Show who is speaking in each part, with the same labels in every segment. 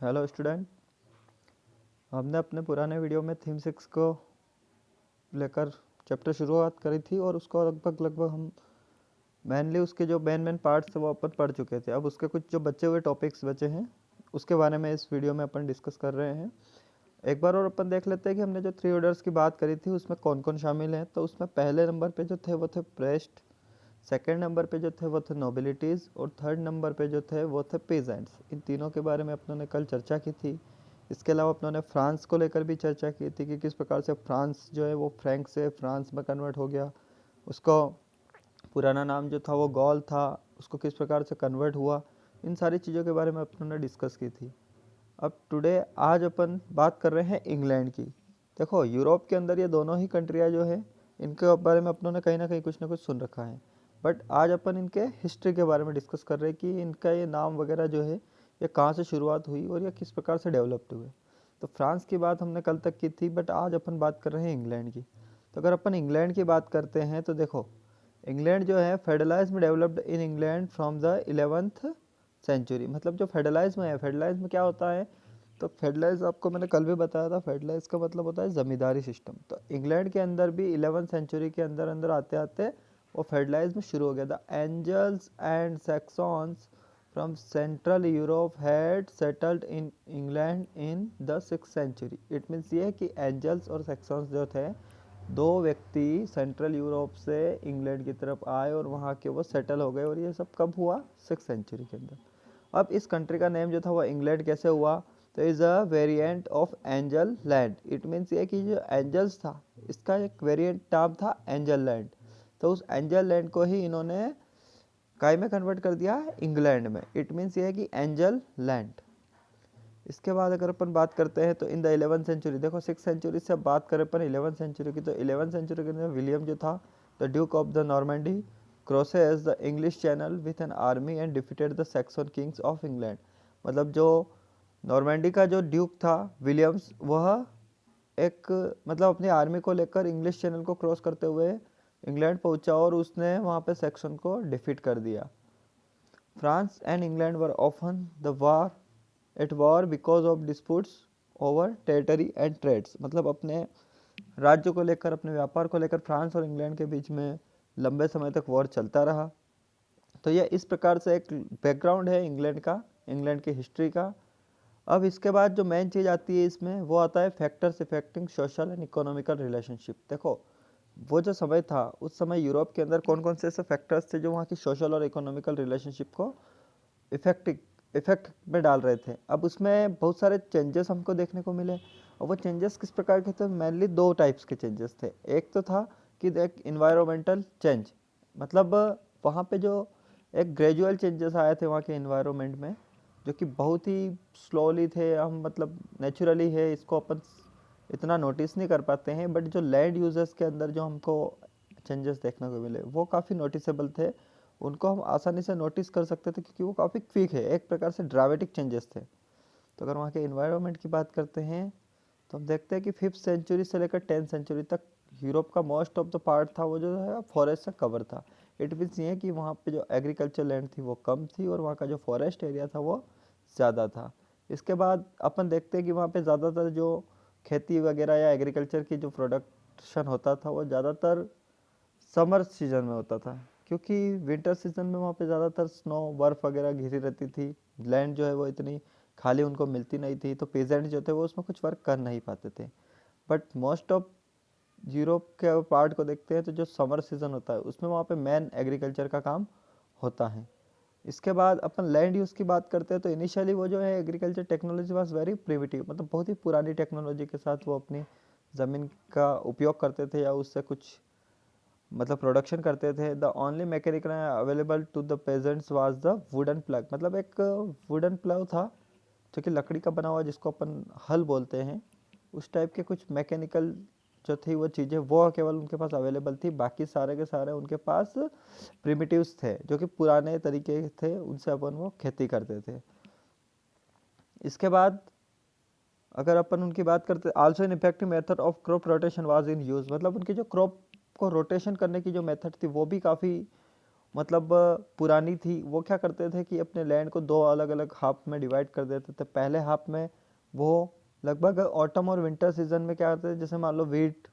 Speaker 1: Hello student. हमने अपने पुराने वीडियो में थीम 6 को लेकर चैप्टर शुरुआत करी थी और उसको लगभग हम मेनली उसके जो मेन पार्ट्स थे वो अपन पढ़ चुके थे। अब उसके कुछ जो बचे हुए टॉपिक्स बचे हैं उसके बारे में इस वीडियो में अपन डिस्कस कर रहे हैं। एक बार और अपन देख लेते हैं कि हमने जो 3 ऑर्डर्स की बात करी थी उसमें कौन कौन शामिल हैं। तो उसमें पहले नंबर पे जो थे वो थे प्रेस्ट, सेकेंड नंबर पे जो थे वो थे नोबिलिटीज़ और थर्ड नंबर पे जो थे वो थे पेजेंट्स। इन तीनों के बारे में अपनों ने कल चर्चा की थी। इसके अलावा अपनों ने फ्रांस को लेकर भी चर्चा की थी कि किस प्रकार से फ्रांस जो है वो फ्रैंक से फ्रांस में कन्वर्ट हो गया। उसको पुराना नाम जो था वो गॉल था, उसको किस प्रकार से कन्वर्ट हुआ। इन सारी चीज़ों के बारे में अपनों ने डिस्कस की थी। अब टुडे आज अपन बात कर रहे हैं इंग्लैंड की। देखो यूरोप के अंदर ये दोनों ही कंट्रियाँ जो है इनके बारे में अपनों ने कहीं ना कुछ सुन रखा है, बट आज अपन इनके हिस्ट्री के बारे में डिस्कस कर रहे हैं कि इनका ये नाम वगैरह जो है ये कहाँ से शुरुआत हुई और ये किस प्रकार से डेवलप्ड हुए। तो फ्रांस की बात हमने कल तक की थी, बट आज अपन बात कर रहे हैं इंग्लैंड की। तो अगर अपन इंग्लैंड की बात करते हैं तो देखो इंग्लैंड जो है फेडरलाइज में developed in England from the 11th century. मतलब जो फेडरलाइज में है, फेडरलाइज में क्या होता है, तो फेडरलाइज आपको मैंने कल भी बताया था, फेडरलाइज का मतलब होता है ज़मींदारी सिस्टम। तो इंग्लैंड के अंदर भी 11th सेंचुरी के अंदर अंदर आते आते वो फेडरलाइज में शुरू हो गया था। Angles and Saxons from central Europe had settled in England in the 6th century. It means ये है कि एंजल्स और सैक्सॉन्स जो थे दो व्यक्ति सेंट्रल यूरोप से इंग्लैंड की तरफ आए और वहाँ के वो सेटल हो गए। और ये सब कब हुआ? 6th सेंचुरी के अंदर। अब इस कंट्री का नेम जो था वो इंग्लैंड कैसे हुआ? तो is a variant of angel land. It means ये कि जो एंजल्स था इसका एक वेरिएंट नाम था एंजल लैंड। तो उस एंजल लैंड को ही इन्होंने काय में कन्वर्ट कर दिया? इंग्लैंड में। इट मीन्स ये है कि एंजल लैंड। इसके बाद अगर अपन बात करते हैं तो इन द 11th सेंचुरी, देखो 6th सेंचुरी से अब बात करें अपन 11th सेंचुरी की, तो 11th सेंचुरी के अंदर विलियम जो था the Duke of the Normandy crosses the English channel with an army and defeated the Saxon Kings of England. मतलब जो नॉर्मैंडी का जो ड्यूक था विलियम्स, वह एक मतलब अपनी आर्मी को लेकर इंग्लिश चैनल को क्रॉस करते हुए इंग्लैंड पहुंचा और उसने वहाँ पे सैक्सन को डिफीट कर दिया। France and England were often the war at war because of disputes over territory and trades. मतलब अपने राज्य को लेकर, अपने व्यापार को लेकर फ्रांस और इंग्लैंड के बीच में लंबे समय तक वॉर चलता रहा। तो यह इस प्रकार से एक बैकग्राउंड है इंग्लैंड का, इंग्लैंड की हिस्ट्री का। अब इसके बाद जो मेन चीज़ आती है इसमें वो आता है factors affecting social and economical relationship. देखो वो जो समय था उस समय यूरोप के अंदर कौन कौन से ऐसे फैक्टर्स थे जो वहाँ की सोशल और इकोनॉमिकल रिलेशनशिप को इफेक्ट में डाल रहे थे। अब उसमें बहुत सारे चेंजेस हमको देखने को मिले और वो चेंजेस किस प्रकार के थे? मेनली दो टाइप्स के चेंजेस थे। एक तो था कि देख इन्वायरमेंटल चेंज, मतलब वहाँ पे जो एक ग्रेजुअल चेंजेस आए थे वहाँ के इन्वायरमेंट में, जो कि बहुत ही स्लोली थे। हम मतलब नेचुरली है, इसको अपन इतना नोटिस नहीं कर पाते हैं, बट जो लैंड यूजर्स के अंदर जो हमको चेंजेस देखने को मिले वो काफ़ी नोटिसेबल थे। उनको हम आसानी से नोटिस कर सकते थे क्योंकि वो काफ़ी क्विक है, एक प्रकार से ड्रामेटिक चेंजेस थे। तो अगर वहाँ के इन्वायरमेंट की बात करते हैं तो हम देखते हैं कि 5th सेंचुरी से लेकर 10th सेंचुरी तक यूरोप का मोस्ट ऑफ द पार्ट था वो जो है फॉरेस्ट से कवर था। इट मीन्स ये है कि वहाँ पे जो एग्रीकल्चर लैंड थी वो कम थी और वहाँ का जो फॉरेस्ट एरिया था वो ज़्यादा था। इसके बाद अपन देखते हैं कि वहाँ पे ज़्यादातर जो खेती वगैरह या एग्रीकल्चर की जो प्रोडक्शन होता था वो ज़्यादातर समर सीजन में होता था, क्योंकि विंटर सीजन में वहाँ पे ज़्यादातर स्नो बर्फ़ वगैरह घिरी रहती थी। लैंड जो है वो इतनी खाली उनको मिलती नहीं थी, तो पेजेंट जो थे वो उसमें कुछ वर्क कर नहीं पाते थे। बट मोस्ट ऑफ यूरोप के पार्ट को देखते हैं तो जो समर सीजन होता है उसमें वहाँ पे मेन एग्रीकल्चर का काम होता है। इसके बाद अपन लैंड यूज़ की बात करते हैं तो इनिशियली वो जो है agriculture technology was very primitive, मतलब बहुत ही पुरानी टेक्नोलॉजी के साथ वो अपनी ज़मीन का उपयोग करते थे या उससे कुछ मतलब प्रोडक्शन करते थे। The only mechanical available to the peasants was the wooden plug. मतलब एक वुडन प्लग था जो कि लकड़ी का बना हुआ, जिसको अपन हल बोलते हैं। उस टाइप के कुछ मैकेनिकल जो थी वो चीज़ें वो केवल उनके पास अवेलेबल थी, बाकी सारे के सारे उनके पास प्रिमिटिव्स थे जो कि पुराने तरीके थे, उनसे अपन वो खेती करते थे। इसके बाद अगर अपन उनकी बात करते also in effective method of crop rotation was in use. मतलब उनकी जो क्रॉप को रोटेशन करने की जो मेथड थी वो भी काफ़ी मतलब पुरानी थी, वो क्या करते थे कि अपने लैंड को दो अलग अलग हाफ में डिवाइड कर देते थे। पहले हाफ में वो लगभग ऑटम और विंटर सीजन में क्या करते थे, जैसे मान लो वीट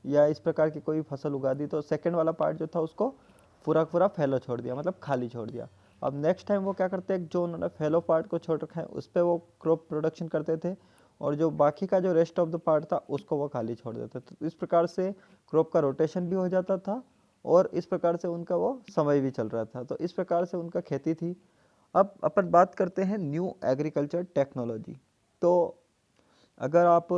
Speaker 1: या इस प्रकार की कोई फसल उगा दी, तो सेकंड वाला पार्ट जो था उसको पूरा पूरा फैलो छोड़ दिया, मतलब खाली छोड़ दिया। अब नेक्स्ट टाइम वो क्या करते हैं, जो उन्होंने फैलो पार्ट को छोड़ रखा है उस पर वो क्रॉप प्रोडक्शन करते थे, और जो बाकी का जो रेस्ट ऑफ द पार्ट था उसको वो खाली छोड़ देते थे। तो इस प्रकार से क्रॉप का रोटेशन भी हो जाता था, और इस प्रकार से उनका वो समय भी चल रहा था। तो इस प्रकार से उनका खेती थी। अब अपन बात करते हैं न्यू एग्रीकल्चर टेक्नोलॉजी। तो अगर आप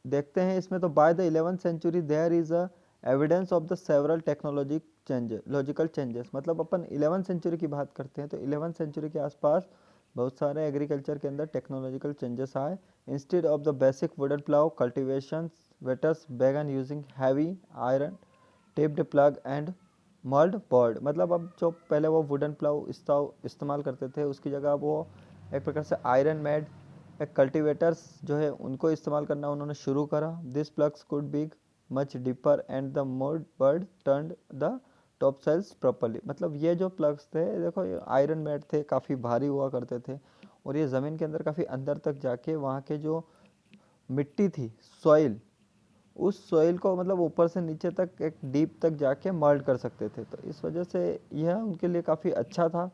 Speaker 1: देखते हैं इसमें, तो by the 11th century there is a evidence of the several technology changes, logical changes. मतलब अपन 11th सेंचुरी की बात करते हैं, तो 11th सेंचुरी के आसपास बहुत सारे एग्रीकल्चर के अंदर टेक्नोलॉजिकल चेंजेस आए। Instead of the basic wooden plough cultivation, waiters began using heavy iron tipped plough and mould board. मतलब अब जो पहले वो वुडन प्लाउ इस्तेमाल करते थे, उसकी जगह वो एक प्रकार से आयरन मेड एक कल्टीवेटर्स जो है उनको इस्तेमाल करना उन्होंने शुरू करा। This plugs could big much deeper and the mould board turn the top soils properly. मतलब ये जो प्लग्स थे, देखो ये आयरन मेड थे, काफ़ी भारी हुआ करते थे, और ये ज़मीन के अंदर काफ़ी अंदर तक जाके वहाँ के जो मिट्टी थी, सॉइल, उस सॉइल को मतलब ऊपर से नीचे तक एक डीप तक जाके मर्ड कर सकते थे। तो इस वजह से यह उनके लिए काफ़ी अच्छा था।